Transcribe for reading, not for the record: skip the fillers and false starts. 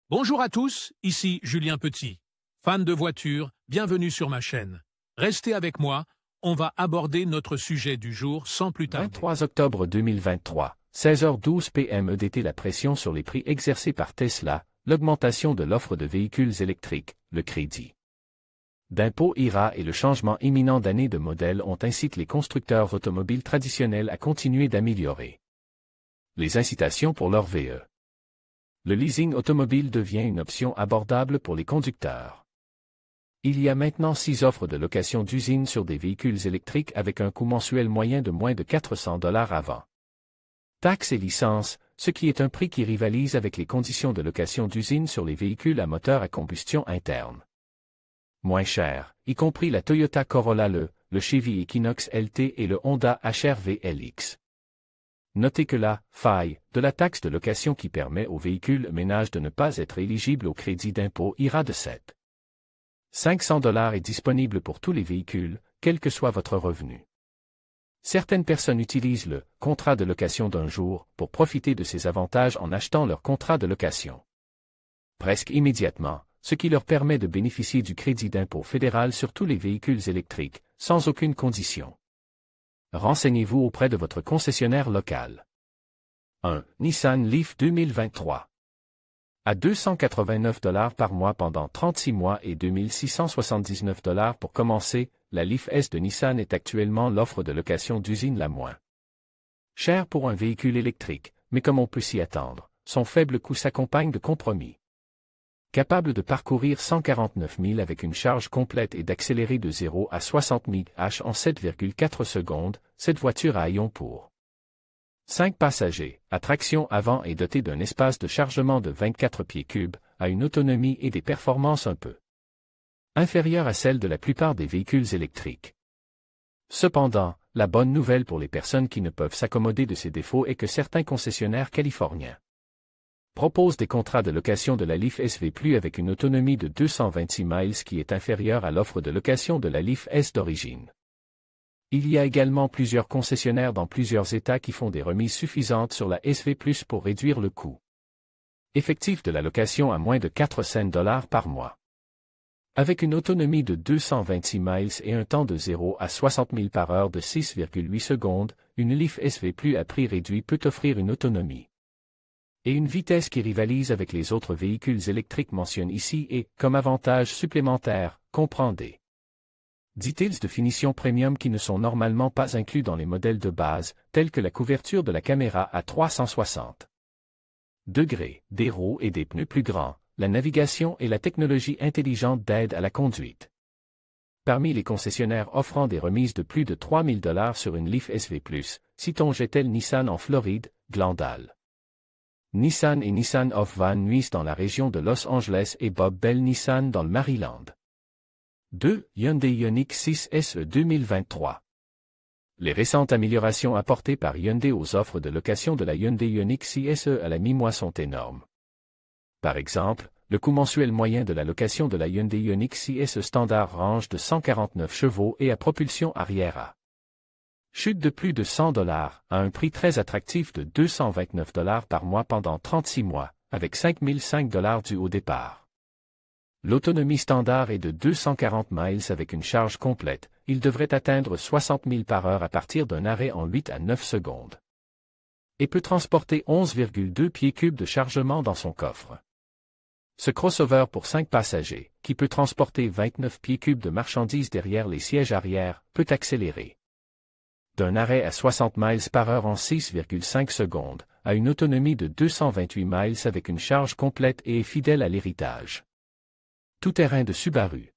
Bonjour à tous, ici Julien Petit. Fan de voitures, bienvenue sur ma chaîne. Restez avec moi, on va aborder notre sujet du jour sans plus tarder. 23 octobre 2023, 16h12 p.m. EDT. La pression sur les prix exercés par Tesla, l'augmentation de l'offre de véhicules électriques, le crédit d'impôt IRA et le changement imminent d'année de modèle ont incité les constructeurs automobiles traditionnels à continuer d'améliorer les incitations pour leur VE. Le leasing automobile devient une option abordable pour les conducteurs. Il y a maintenant 6 offres de location d'usine sur des véhicules électriques avec un coût mensuel moyen de moins de $400 avant taxes et licences, ce qui est un prix qui rivalise avec les conditions de location d'usine sur les véhicules à moteur à combustion interne. Moins cher, y compris la Toyota Corolla, le Chevy Equinox LT et le Honda HR-V LX. Notez que la faille de la taxe de location qui permet aux véhicules ménages de ne pas être éligibles au crédit d'impôt IRA de $500 est disponible pour tous les véhicules, quel que soit votre revenu. Certaines personnes utilisent le contrat de location d'un jour pour profiter de ces avantages en achetant leur contrat de location presque immédiatement, ce qui leur permet de bénéficier du crédit d'impôt fédéral sur tous les véhicules électriques, sans aucune condition. Renseignez-vous auprès de votre concessionnaire local. 1. Nissan Leaf 2023. À $289 par mois pendant 36 mois et $2 679 pour commencer, la Leaf S de Nissan est actuellement l'offre de location d'usine la moins chère pour un véhicule électrique, mais comme on peut s'y attendre, son faible coût s'accompagne de compromis. Capable de parcourir 149 000 avec une charge complète et d'accélérer de 0 à 60 000 h en 7,4 secondes, cette voiture à ion pour 5 passagers, à traction avant et dotée d'un espace de chargement de 24 pieds cubes, a une autonomie et des performances un peu inférieures à celles de la plupart des véhicules électriques. Cependant, la bonne nouvelle pour les personnes qui ne peuvent s'accommoder de ces défauts est que certains concessionnaires californiens proposent des contrats de location de la Leaf SV+ avec une autonomie de 226 miles qui est inférieure à l'offre de location de la Leaf S d'origine. Il y a également plusieurs concessionnaires dans plusieurs États qui font des remises suffisantes sur la SV+ pour réduire le coût effectif de la location à moins de 4 cents par mois. Avec une autonomie de 226 miles et un temps de 0 à 60 000 par heure de 6,8 secondes, une Leaf SV+ à prix réduit peut offrir une autonomie et une vitesse qui rivalise avec les autres véhicules électriques mentionnés ici et, comme avantage supplémentaire, comprend des details de finition premium qui ne sont normalement pas inclus dans les modèles de base, tels que la couverture de la caméra à 360 degrés, des roues et des pneus plus grands, la navigation et la technologie intelligente d'aide à la conduite. Parmi les concessionnaires offrant des remises de plus de $3 000 sur une Leaf SV+, citons Jetel Nissan en Floride, Glendale Nissan et Nissan of Van Nuys dans la région de Los Angeles et Bob Bell Nissan dans le Maryland. 2. Hyundai Ioniq 6 SE 2023. Les récentes améliorations apportées par Hyundai aux offres de location de la Hyundai Ioniq 6 SE à la mi-mois sont énormes. Par exemple, le coût mensuel moyen de la location de la Hyundai Ioniq 6 SE standard range de 149 chevaux et à propulsion arrière à chute de plus de $100 à un prix très attractif de $229 par mois pendant 36 mois, avec $5,005 dû au départ. L'autonomie standard est de 240 miles avec une charge complète, il devrait atteindre 60 000 par heure à partir d'un arrêt en 8 à 9 secondes. Et peut transporter 11,2 pieds cubes de chargement dans son coffre. Ce crossover pour 5 passagers, qui peut transporter 29 pieds cubes de marchandises derrière les sièges arrière, peut accélérer d'un arrêt à 60 miles par heure en 6,5 secondes, à une autonomie de 228 miles avec une charge complète et est fidèle à l'héritage tout-terrain de Subaru.